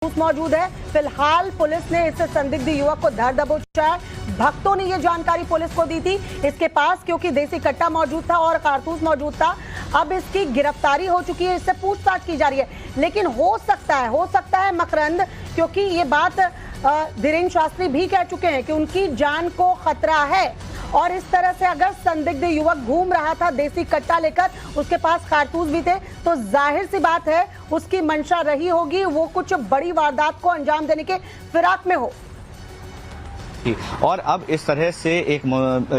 कारतूस मौजूद है। फिलहाल पुलिस ने इस संदिग्ध युवक को धर दबोचा है। भक्तों ने यह जानकारी पुलिस को दी थी इसके पास, क्योंकि देसी कट्टा मौजूद था और कारतूस मौजूद था। अब इसकी गिरफ्तारी हो चुकी है, इससे पूछताछ की जा रही है। लेकिन हो सकता है मकरंद, क्योंकि ये बात धीरेन्द्र शास्त्री भी कह चुके हैं कि उनकी जान को खतरा है, और इस तरह से अगर संदिग्ध युवक घूम रहा था देसी कट्टा लेकर, उसके पास कारतूस भी थे, तो जाहिर सी बात है उसकी मंशा रही होगी वो कुछ बड़ी वारदात को अंजाम देने के फिराक में हो। और अब इस तरह से एक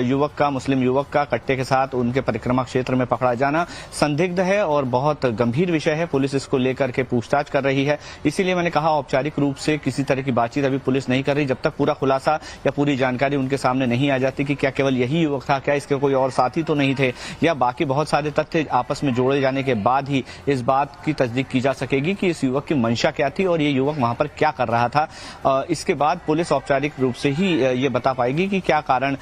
युवक का, मुस्लिम युवक का कट्टे के साथ उनके परिक्रमा क्षेत्र में पकड़ा जाना संदिग्ध है और बहुत गंभीर विषय है। पुलिस इसको लेकर के पूछताछ कर रही है। इसीलिए मैंने कहा औपचारिक रूप से किसी तरह की बातचीत अभी पुलिस नहीं कर रही, जब तक पूरा खुलासा या पूरी जानकारी उनके सामने नहीं आ जाती कि क्या केवल यही युवक था, क्या इसके कोई और साथी तो नहीं थे, या बाकी बहुत सारे तथ्य आपस में जोड़े जाने के बाद ही इस बात की तस्दीक की जा सकेगी कि इस युवक की मंशा क्या थी और ये युवक वहां पर क्या कर रहा था। इसके बाद पुलिस औपचारिक रूप से ही ये बता पाएगी कि क्या कारण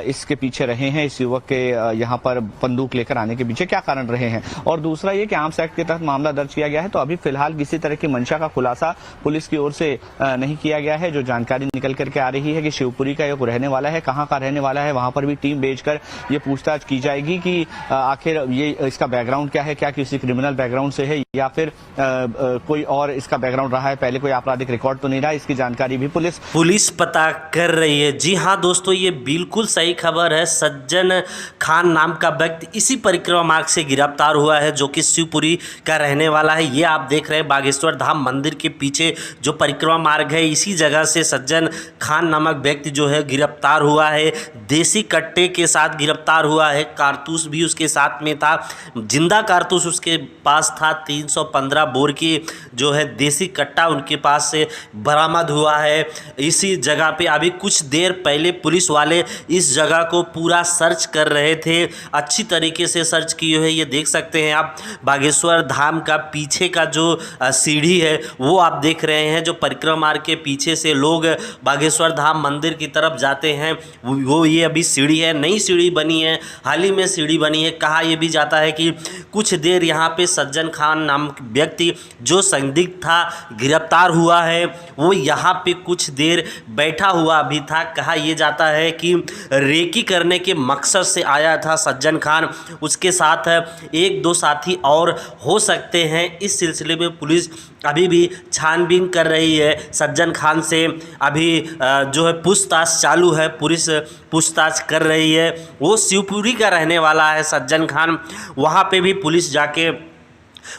इसके पीछे रहे हैं, इस युवक के यहाँ पर बंदूक लेकर आने के पीछे क्या कारण रहे हैं। और दूसरा ये कि आर्म्स एक्ट के तहत मामला दर्ज किया गया है, तो अभी फिलहाल किसी तरह की मंशा का खुलासा पुलिस की ओर से नहीं किया गया है। जो जानकारी निकल करके आ रही है कि शिवपुरी का एक रहने वाला है, कहाँ का रहने वाला है, वहां पर भी टीम भेजकर ये पूछताछ की जाएगी कि आखिर ये इसका बैकग्राउंड क्या है, क्या किसी क्रिमिनल बैकग्राउंड से है या फिर कोई और इसका बैकग्राउंड रहा है, पहले कोई आपराधिक रिकॉर्ड तो नहीं रहा। इसकी जानकारी भी पुलिस पता कर रही है। जी हाँ दोस्तों, ये बिल्कुल सही खबर है। सज्जन खान नाम का व्यक्ति इसी परिक्रमा मार्ग से गिरफ्तार हुआ है, जो कि शिवपुरी का रहने वाला है। ये आप देख रहे हैं बागेश्वर धाम मंदिर के पीछे जो परिक्रमा मार्ग है, इसी जगह से सज्जन खान नामक व्यक्ति जो है गिरफ्तार हुआ है। देसी कट्टे के साथ गिरफ्तार हुआ है, कारतूस भी उसके साथ में था, जिंदा कारतूस उसके पास था। 315 बोर की जो है देसी कट्टा उनके पास से बरामद हुआ है। इसी जगह पे अभी कुछ देर पहले पुलिस वाले इस जगह को पूरा सर्च कर रहे थे, अच्छी तरीके से सर्च किए हुए। ये देख सकते हैं आप बागेश्वर धाम का पीछे का जो सीढ़ी है वो आप देख रहे हैं, जो परिक्रमा मार्ग के पीछे से लोग बागेश्वर धाम मंदिर की तरफ जाते हैं, वो ये अभी सीढ़ी है, नई सीढ़ी बनी है, हाल ही में सीढ़ी बनी है। कहा यह भी जाता है कि कुछ देर यहाँ पे सज्जन खान नाम व्यक्ति जो संदिग्ध था गिरफ्तार हुआ है, वो यहाँ पे कुछ देर बैठा हुआ भी था। कहा यह जाता है कि रेकी करने के मकसद से आया था सज्जन खान, उसके साथ एक दो साथी और हो सकते हैं। इस सिलसिले में पुलिस अभी भी छानबीन कर रही है सज्जन खान से। अभी जो है पूछताछ चालू है, पुलिस पूछताछ कर रही है। वो शिवपुरी का रहने वाला है सज्जन खान, वहाँ पे भी पुलिस जाके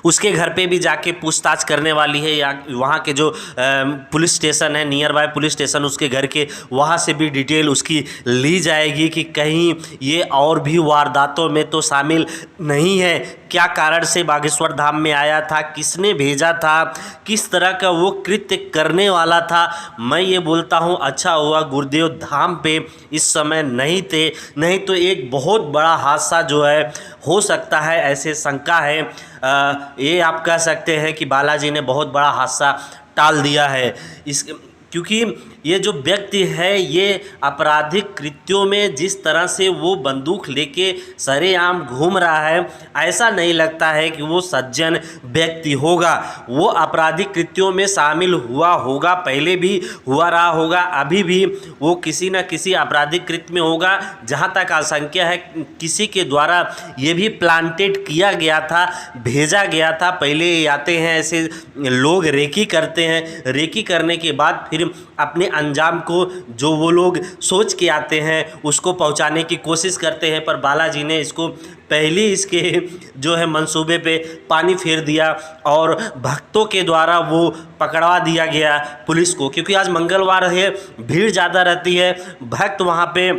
उसके घर पे भी जाके पूछताछ करने वाली है, या वहाँ के जो पुलिस स्टेशन है, नियर बाय पुलिस स्टेशन उसके घर के, वहाँ से भी डिटेल उसकी ली जाएगी कि कहीं ये और भी वारदातों में तो शामिल नहीं है, क्या कारण से बागेश्वर धाम में आया था, किसने भेजा था, किस तरह का वो कृत्य करने वाला था। मैं ये बोलता हूँ अच्छा हुआ गुरुदेव धाम पे इस समय नहीं थे, नहीं तो एक बहुत बड़ा हादसा जो है हो सकता है, ऐसे शंका है। ये आप कह सकते हैं कि बालाजी ने बहुत बड़ा हादसा टाल दिया है क्योंकि ये जो व्यक्ति है ये आपराधिक कृत्यों में जिस तरह से वो बंदूक लेके सरेआम घूम रहा है, ऐसा नहीं लगता है कि वो सज्जन व्यक्ति होगा। वो आपराधिक कृत्यों में शामिल हुआ होगा, पहले भी हुआ रहा होगा, अभी भी वो किसी न किसी आपराधिक कृत्य में होगा। जहाँ तक आशंका है किसी के द्वारा ये भी प्लांटेड किया गया था, भेजा गया था। पहले आते हैं ऐसे लोग, रेकी करते हैं, रेकी करने के बाद फिर अपने अंजाम को जो वो लोग सोच के आते हैं उसको पहुंचाने की कोशिश करते हैं, पर बालाजी ने इसको पहले इसके जो है मंसूबे पे पानी फेर दिया और भक्तों के द्वारा वो पकड़वा दिया गया पुलिस को। क्योंकि आज मंगलवार है, भीड़ ज़्यादा रहती है, भक्त वहाँ पे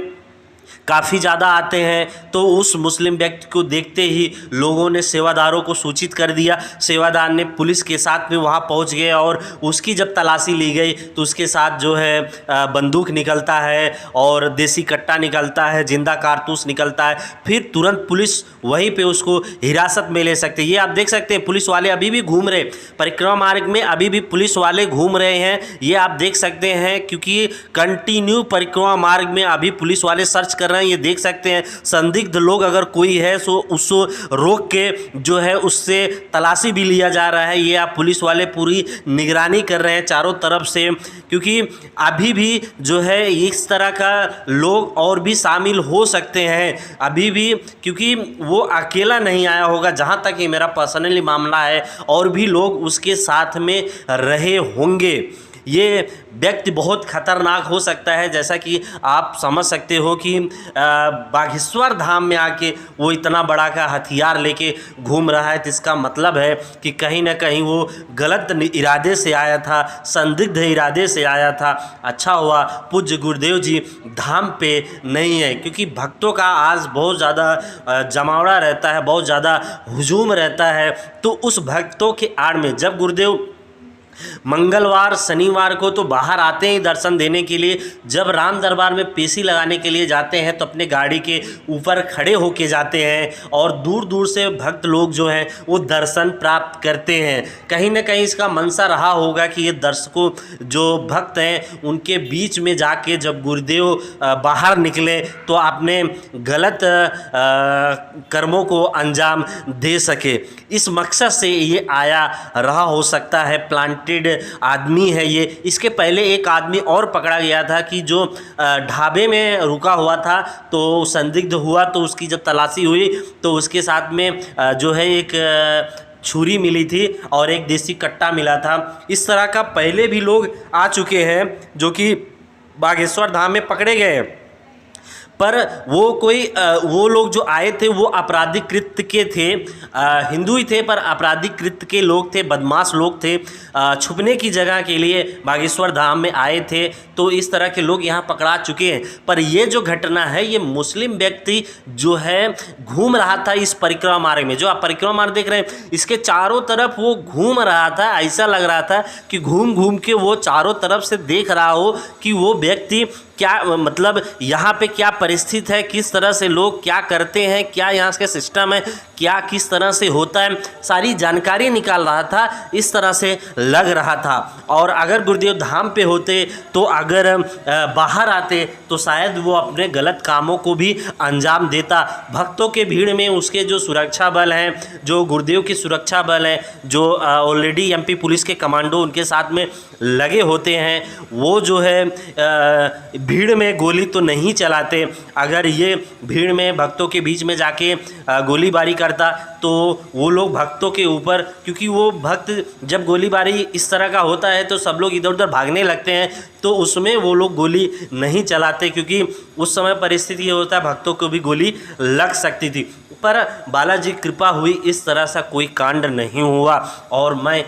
काफ़ी ज़्यादा आते हैं, तो उस मुस्लिम व्यक्ति को देखते ही लोगों ने सेवादारों को सूचित कर दिया। सेवादार ने पुलिस के साथ में वहाँ पहुँच गए और उसकी जब तलाशी ली गई तो उसके साथ जो है बंदूक निकलता है और देसी कट्टा निकलता है, जिंदा कारतूस निकलता है। फिर तुरंत पुलिस वहीं पे उसको हिरासत में ले सकते हैं। ये आप देख सकते हैं पुलिस वाले अभी भी घूम रहे, परिक्रमा मार्ग में अभी भी पुलिस वाले घूम रहे हैं, ये आप देख सकते हैं। क्योंकि कंटिन्यू परिक्रमा मार्ग में अभी पुलिस वाले सर्च सर्च कर रहे हैं। ये देख सकते हैं संदिग्ध लोग अगर कोई है सो उसको रोक के जो है उससे तलाशी भी लिया जा रहा है। ये आप पुलिस वाले पूरी निगरानी कर रहे हैं चारों तरफ से, क्योंकि अभी भी जो है इस तरह का लोग और भी शामिल हो सकते हैं अभी भी, क्योंकि वो अकेला नहीं आया होगा। जहाँ तक ये मेरा पर्सनली मामला है, और भी लोग उसके साथ में रहे होंगे। ये व्यक्ति बहुत खतरनाक हो सकता है, जैसा कि आप समझ सकते हो कि बागेश्वर धाम में आके वो इतना बड़ा का हथियार लेके घूम रहा है, तो इसका मतलब है कि कहीं ना कहीं वो गलत इरादे से आया था, संदिग्ध इरादे से आया था। अच्छा हुआ पूज्य गुरुदेव जी धाम पे नहीं है, क्योंकि भक्तों का आज बहुत ज़्यादा जमावड़ा रहता है, बहुत ज़्यादा हुजूम रहता है। तो उस भक्तों के आड़ में जब गुरुदेव मंगलवार शनिवार को तो बाहर आते हैं दर्शन देने के लिए, जब राम दरबार में पेशी लगाने के लिए जाते हैं तो अपने गाड़ी के ऊपर खड़े होके जाते हैं और दूर दूर से भक्त लोग जो हैं वो दर्शन प्राप्त करते हैं। कहीं ना कहीं इसका मनसा रहा होगा कि ये दर्शकों जो भक्त हैं उनके बीच में जाके जब गुरुदेव बाहर निकले तो अपने गलत कर्मों को अंजाम दे सके, इस मकसद से ये आया रहा हो सकता है। प्लांटेड आदमी है ये। इसके पहले एक आदमी और पकड़ा गया था कि जो ढाबे में रुका हुआ था, तो संदिग्ध हुआ तो उसकी जब तलाशी हुई तो उसके साथ में जो है एक छुरी मिली थी और एक देसी कट्टा मिला था। इस तरह का पहले भी लोग आ चुके हैं जो कि बागेश्वर धाम में पकड़े गए, पर वो लोग जो आए थे वो आपराधिक कृत्य के थे, हिंदू ही थे पर आपराधिक कृत्य के लोग थे, बदमाश लोग थे, छुपने की जगह के लिए बागेश्वर धाम में आए थे। तो इस तरह के लोग यहाँ पकड़ा चुके हैं। पर ये जो घटना है, ये मुस्लिम व्यक्ति जो है घूम रहा था इस परिक्रमा मार्ग में, जो आप परिक्रमा मार्ग देख रहे हैं इसके चारों तरफ वो घूम रहा था। ऐसा लग रहा था कि घूम घूम के वो चारों तरफ से देख रहा हो कि वो व्यक्ति क्या, मतलब यहाँ पे क्या परिस्थिति है, किस तरह से लोग क्या करते हैं, क्या यहाँ के सिस्टम है, क्या किस तरह से होता है, सारी जानकारी निकाल रहा था, इस तरह से लग रहा था। और अगर गुरुदेव धाम पे होते तो अगर बाहर आते तो शायद वो अपने गलत कामों को भी अंजाम देता। भक्तों के भीड़ में उसके जो सुरक्षा बल हैं, जो गुरुदेव की सुरक्षा बल हैं, जो ऑलरेडी एमपी पुलिस के कमांडो उनके साथ में लगे होते हैं, वो जो है भीड़ में गोली तो नहीं चलाते। अगर ये भीड़ में भक्तों के बीच में जाके गोलीबारी करता तो वो लोग भक्तों के ऊपर, क्योंकि वो भक्त जब गोलीबारी इस तरह का होता है तो सब लोग इधर उधर भागने लगते हैं, तो उसमें वो लोग गोली नहीं चलाते, क्योंकि उस समय परिस्थिति ये होता है भक्तों को भी गोली लग सकती थी। पर बालाजी कृपा हुई, इस तरह सा कोई कांड नहीं हुआ। और मैं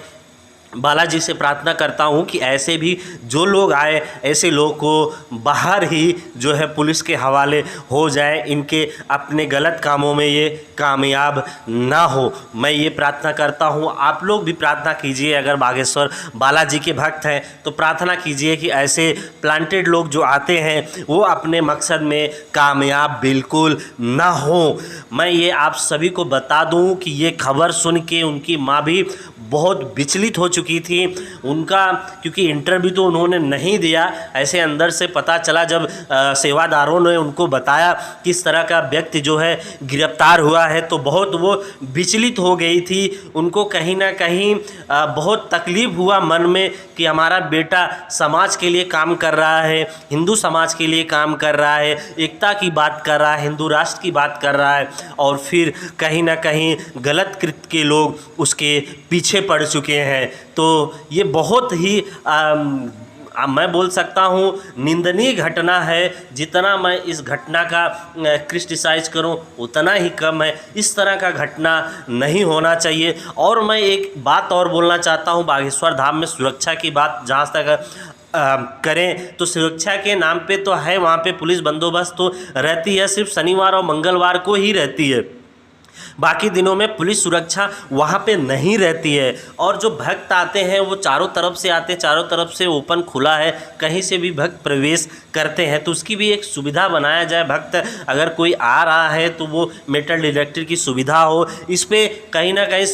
बालाजी से प्रार्थना करता हूं कि ऐसे भी जो लोग आए, ऐसे लोगों को बाहर ही जो है पुलिस के हवाले हो जाए, इनके अपने गलत कामों में ये कामयाब ना हो। मैं ये प्रार्थना करता हूं, आप लोग भी प्रार्थना कीजिए। अगर बागेश्वर बालाजी के भक्त हैं तो प्रार्थना कीजिए कि ऐसे प्लांटेड लोग जो आते हैं वो अपने मकसद में कामयाब बिल्कुल ना हो। मैं ये आप सभी को बता दूं कि ये खबर सुन के उनकी माँ भी बहुत विचलित हो चुकी थी। उनका क्योंकि इंटरव्यू तो उन्होंने नहीं दिया, ऐसे अंदर से पता चला जब सेवादारों ने उनको बताया किस तरह का व्यक्ति जो है गिरफ्तार हुआ है, तो बहुत वो विचलित हो गई थी। उनको कहीं ना कहीं बहुत तकलीफ हुआ मन में कि हमारा बेटा समाज के लिए काम कर रहा है, हिंदू समाज के लिए काम कर रहा है, एकता की बात कर रहा है, हिंदू राष्ट्र की बात कर रहा है, और फिर कहीं ना कहीं गलत कृत्य के लोग उसके पीछे पड़ चुके हैं। तो ये बहुत ही मैं बोल सकता हूँ निंदनीय घटना है। जितना मैं इस घटना का क्रिटिसाइज करूँ उतना ही कम है। इस तरह का घटना नहीं होना चाहिए। और मैं एक बात और बोलना चाहता हूँ, बागेश्वर धाम में सुरक्षा की बात जहाँ तक करें तो सुरक्षा के नाम पे तो है, वहाँ पे पुलिस बंदोबस्त तो रहती है, सिर्फ शनिवार और मंगलवार को ही रहती है। बाकी दिनों में पुलिस सुरक्षा वहाँ पे नहीं रहती है और जो भक्त आते हैं वो चारों तरफ से आते हैं, चारों तरफ से ओपन खुला है, कहीं से भी भक्त प्रवेश करते हैं। तो उसकी भी एक सुविधा बनाया जाए, भक्त अगर कोई आ रहा है तो वो मेटल डिटेक्टर की सुविधा हो। इस पे कहीं ना कहीं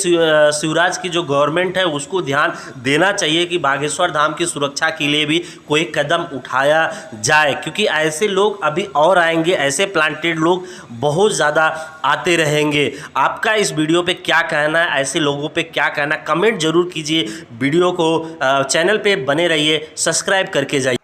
शिवराज की जो गवर्नमेंट है उसको ध्यान देना चाहिए कि बागेश्वर धाम की सुरक्षा के लिए भी कोई कदम उठाया जाए, क्योंकि ऐसे लोग अभी और आएंगे, ऐसे प्लांटेड लोग बहुत ज़्यादा आते रहेंगे। आपका इस वीडियो पे क्या कहना है, ऐसे लोगों पे क्या कहना है, कमेंट जरूर कीजिए। वीडियो को चैनल पे बने रहिए, सब्सक्राइब करके जाइए।